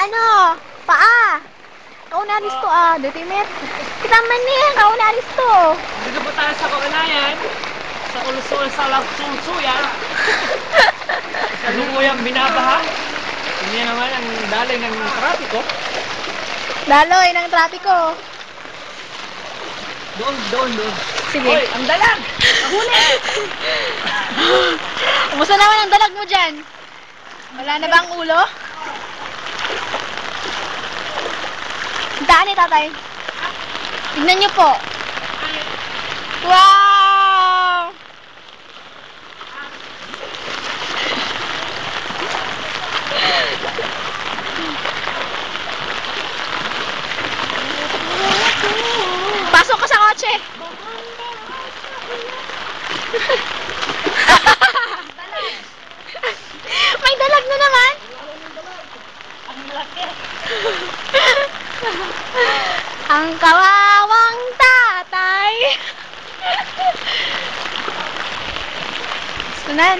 ano, paa. Kaunaris to detimit. Kita man niya, kaunaris to. Dito po tayo sa kaunayan. Sa ulusul sa lagsulsuyan. Sa lunguyang binabaha. Hindi naman ang daloy ng trapiko. Daloy ng trapiko. Doon. Sige. Hoy, ang dalag! Nahuli! Kumusta naman ang dalag mo dyan? Wala na ba ang ulo? Daan ni tatay. Tignan niyo po. Wow! Pasok ka sa kotse. May dalag na naman. Ang laki! Ang kawawang tatay. Sunan.